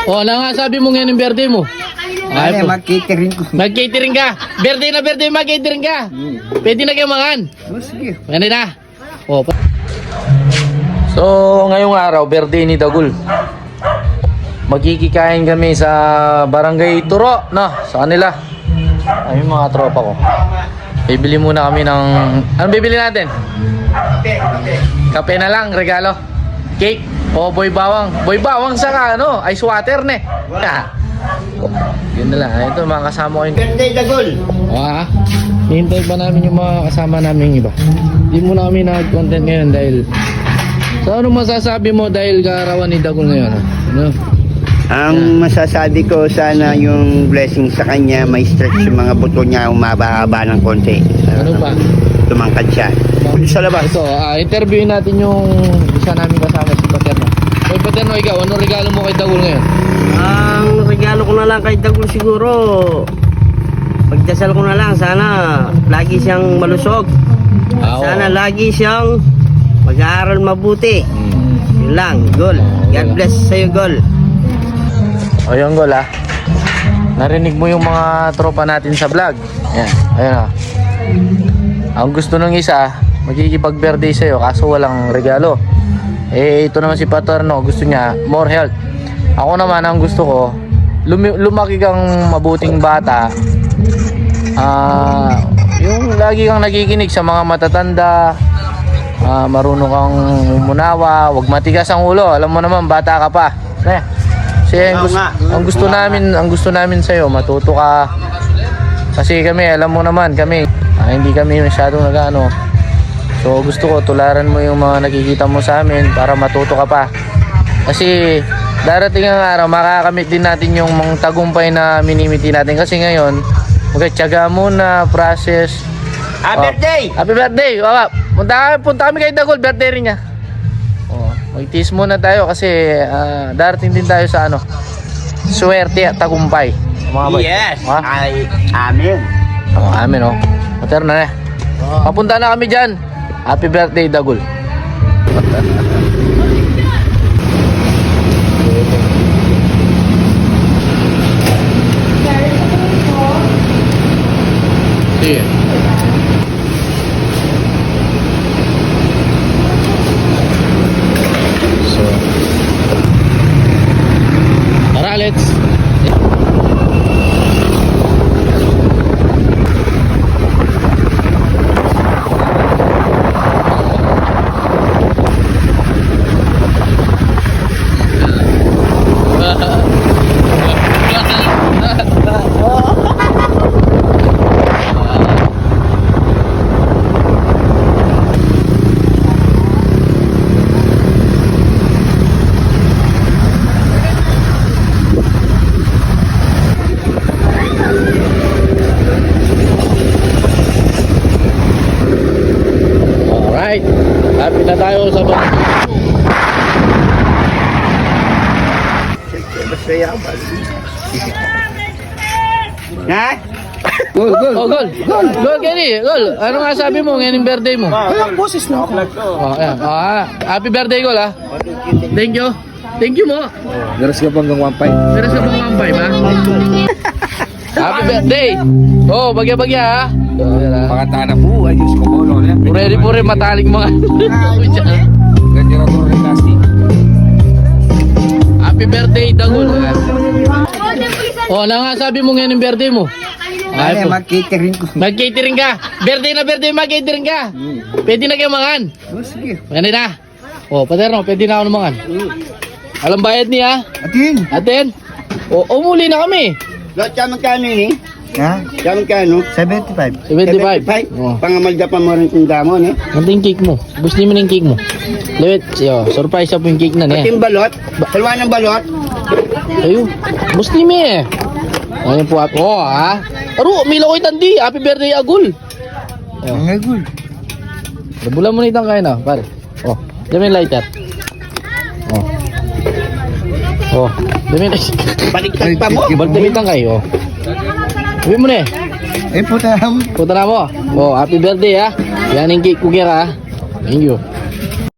Oh, ano nga sabi mo ngayon yung birthday mo? Ay, mag-catering ko. Mag-catering ka. Birthday na birthday, mag-catering ka. Pwede na kayo mangan. Oh, sige. Pwede na. Oh. So, ngayong araw, birthday ni Dagul. Magkikikain kami sa Barangay Turo, no? Sa kanila. Ay, yung mga tropa ko. Bibili muna kami ng... Anong bibili natin? Kape na lang, regalo. Cake. O boy bawang. Boy bawang saka ano, ice water ne. Yun na lang. Ito mga kasama ko yung... Birthday Dagul. Hintay pa namin yung mga kasama namin iba. Hindi muna kami nag-content ngayon dahil... So ano masasabi mo dahil kaarawan ni Dagul ngayon? Ano? Ang masasabi ko, sana yung blessing sa kanya, may stretch yung mga buto niya, umaba-haba ng konti. Ano pa? Tumangkad siya. Sa labas. Ito, interviewin natin yung isa namin kasama si Paterno. Hoy Paterno, ikaw, anong regalo mo kay Dagul ngayon? Ang regalo ko na lang kay Dagul siguro, pagdasal ko na lang, sana lagi siyang malusog. Sana lagi siyang mag-aaral mabuti. Yun lang, Gol. God bless sa'yo, Gol. O yung Gol narinig mo yung mga tropa natin sa vlog. Yan, ayun Ang gusto ng isa, magkikipag-birthday sa'yo kaso walang regalo. Ito naman si Paterno, gusto niya more health. Ako naman, ang gusto ko, lumaki kang mabuting bata. Yung lagi kang nakikinig sa mga matatanda, marunong kang umunawa, wag matigas ang ulo. Alam mo naman, bata ka pa. Kasi ang gusto namin sa iyo, matuto ka. Kasi kami, alam mo naman, kami hindi kami masyadong nagano. So gusto ko tularan mo yung mga nakikita mo sa amin para matuto ka pa. Kasi darating ang araw, makakamit din natin yung mga tagumpay na minimiti natin. Kasi ngayon, magtyaga muna, process. Happy birthday! Happy birthday! Punta kami kay Dagul, birthday rin niya. Mag-tease muna tayo kasi darating din tayo sa swerte at tagumpay. Mga boy. Yes! Ay, amen. Amen Paterno na. Papunta na kami dyan. Happy birthday, Dagul. Sige. Tara, let's. Lapit na tayo sa Ha? Gol, gol. Oh, gol. Gol, Kenny. Gol. Ano nga sabi mo ngayon yung birthday mo? Walang boses na ako. Ayan. Happy birthday, Gol, Thank you. Thank you mo. Meron ka bang 1.5? Meron sa mga kampay, ma? Happy birthday. Bagya-bagya, ha? Pakatana po, ayos ko mo. Pure mataling mga. Ganda ko rin plastic. Happy birthday, Dagul. Ano nga sabi mo ngayon yung birthday mo? Ay, mag-catering ko. Mag-catering ka. Birthday na birthday, mag-catering ka. Pwede na kayo mangan. Oh, sige. Pwede na. Paterno, pwede na ako mangan. Alam bayad niya? Atin. Umuli na kami. Lot ka magkano eh? Ha? Ka magkano? 75. 75. Pangamalda pa mo rin yung damo, eh? Ano yung cake mo? Gusto mo na yung cake mo? Lewit, surprise up yung cake na niya. Pati yung balot? Salwa ng balot? Ayun. Muslim Ayun po. Aro, mila ko itandi. Happy birthday, Agul. Agul. Dabulan mo na itang kain pare. Dami yung lighter. Dami yung Baliktad pa mo? Dami itang kayo. Sabi mo na Puta na mo. Punta na mo. Happy birthday, Yan yung cake ko kaya, Thank you.